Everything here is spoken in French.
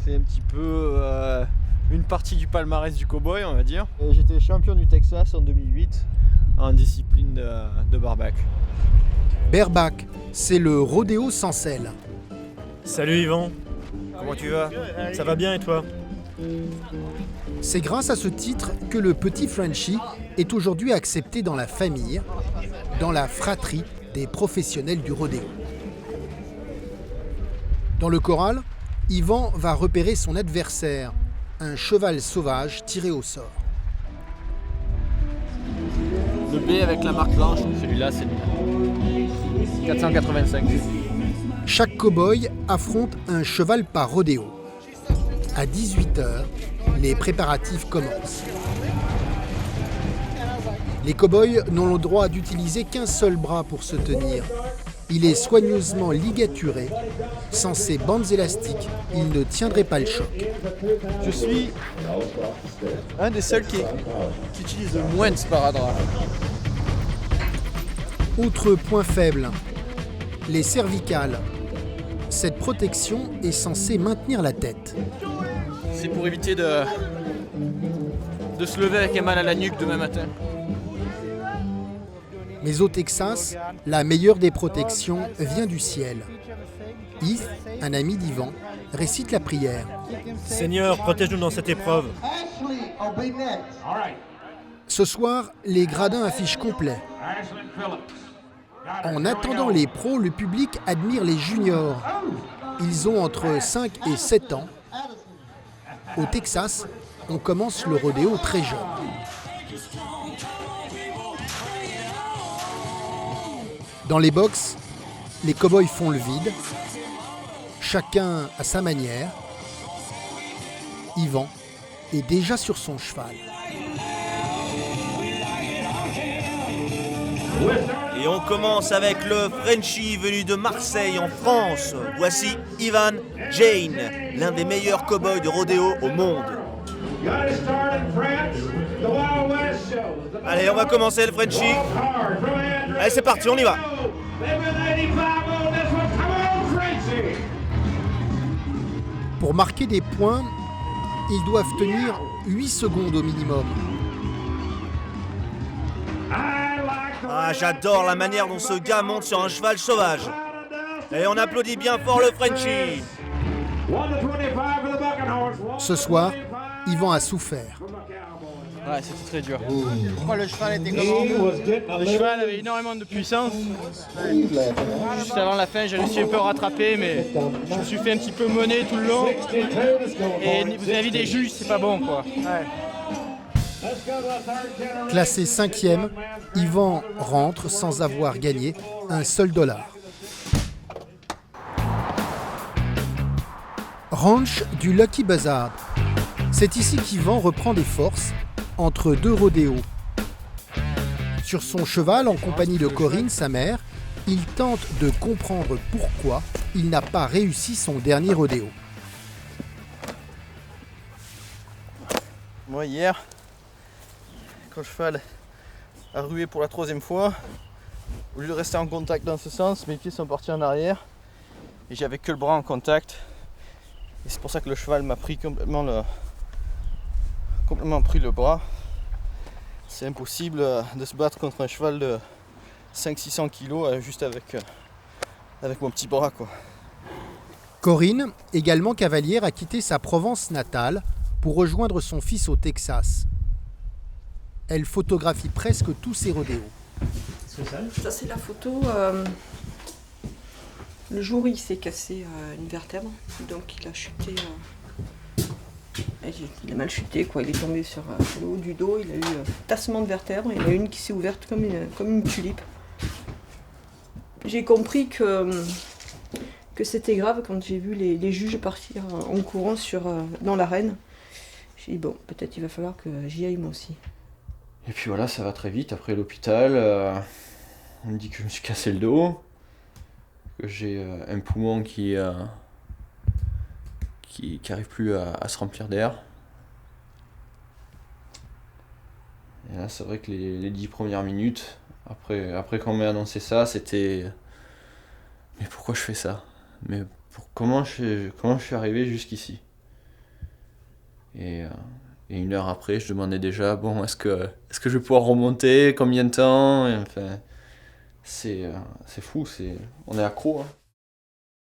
C'est un petit peu une partie du palmarès du cowboy, on va dire. J'étais champion du Texas en 2008 en discipline de bareback. Bareback, c'est le rodéo sans selle. Salut Yvan, comment tu vas? Ça va bien et toi? C'est grâce à ce titre que le petit Frenchie est aujourd'hui accepté dans la famille, dans la fratrie des professionnels du rodéo. Dans le corral, Yvan va repérer son adversaire, un cheval sauvage tiré au sort. Le B avec la marque blanche, celui-là c'est le 485. Chaque cow-boy affronte un cheval par rodéo. À 18h, les préparatifs commencent. Les cow-boys n'ont le droit d'utiliser qu'un seul bras pour se tenir. Il est soigneusement ligaturé. Sans ces bandes élastiques, il ne tiendrait pas le choc. Je suis un des seuls qui utilise le moins de sparadrap. Autre point faible, les cervicales. Cette protection est censée maintenir la tête. C'est pour éviter de se lever avec un mal à la nuque demain matin. Mais au Texas, la meilleure des protections vient du ciel. Heath, un ami d'Yvan, récite la prière. Seigneur, protège-nous dans cette épreuve. Ce soir, les gradins affichent complet. En attendant les pros, le public admire les juniors. Ils ont entre 5 et 7 ans. Au Texas, on commence le rodéo très jeune. Dans les box, les cow-boys font le vide, chacun à sa manière. Yvan est déjà sur son cheval. Et on commence avec le Frenchie venu de Marseille en France. Voici Ivan Jane, l'un des meilleurs cow-boys de rodéo au monde. Allez, on va commencer le Frenchie. Allez, c'est parti, on y va. Pour marquer des points, ils doivent tenir 8 secondes au minimum. Ah, j'adore la manière dont ce gars monte sur un cheval sauvage. Et on applaudit bien fort le Frenchie. Ce soir, Yvan a souffert. Ouais, c'était très dur. Pourquoi le cheval était comment? Le cheval avait énormément de puissance. Juste avant la fin, j'ai réussi un peu à rattraper, mais je me suis fait un petit peu mener tout le long. Et vis-à-vis des juges, c'est pas bon, quoi. Ouais. Classé 5e, Yvan rentre sans avoir gagné un seul dollar. Ranch du Lucky Buzzard. C'est ici qu'Yvan reprend des forces entre deux rodéos. Sur son cheval, en compagnie de Corinne, sa mère, il tente de comprendre pourquoi il n'a pas réussi son dernier rodéo. Moi, hier, quand le cheval a rué pour la 3e fois, au lieu de rester en contact dans ce sens, mes pieds sont partis en arrière et j'avais que le bras en contact. Et c'est pour ça que le cheval m'a pris complètement pris le bras. C'est impossible de se battre contre un cheval de 500-600 kg juste avec mon petit bras, quoi. Corinne, également cavalière, a quitté sa Provence natale pour rejoindre son fils au Texas. Elle photographie presque tous ses rodéos. Ça, c'est la photo le jour où il s'est cassé une vertèbre. Donc il a chuté. Il a mal chuté, quoi. Il est tombé sur le haut du dos. Il a eu tassement de vertèbres. Il y en a une qui s'est ouverte comme une tulipe. J'ai compris que c'était grave quand j'ai vu les juges partir en courant dans l'arène. J'ai dit bon, peut-être il va falloir que j'y aille moi aussi. Et puis voilà, ça va très vite. Après l'hôpital, on me dit que je me suis cassé le dos, que j'ai un poumon qui arrive plus à se remplir d'air. Et là, c'est vrai que les 10 premières minutes, après qu'on m'ait annoncé ça, c'était... Mais pourquoi je fais ça? Mais comment je suis arrivé jusqu'ici? Et 1 heure après, je demandais déjà, bon, est-ce que je vais pouvoir remonter, combien de temps? Et enfin, c'est fou, on est accro, hein.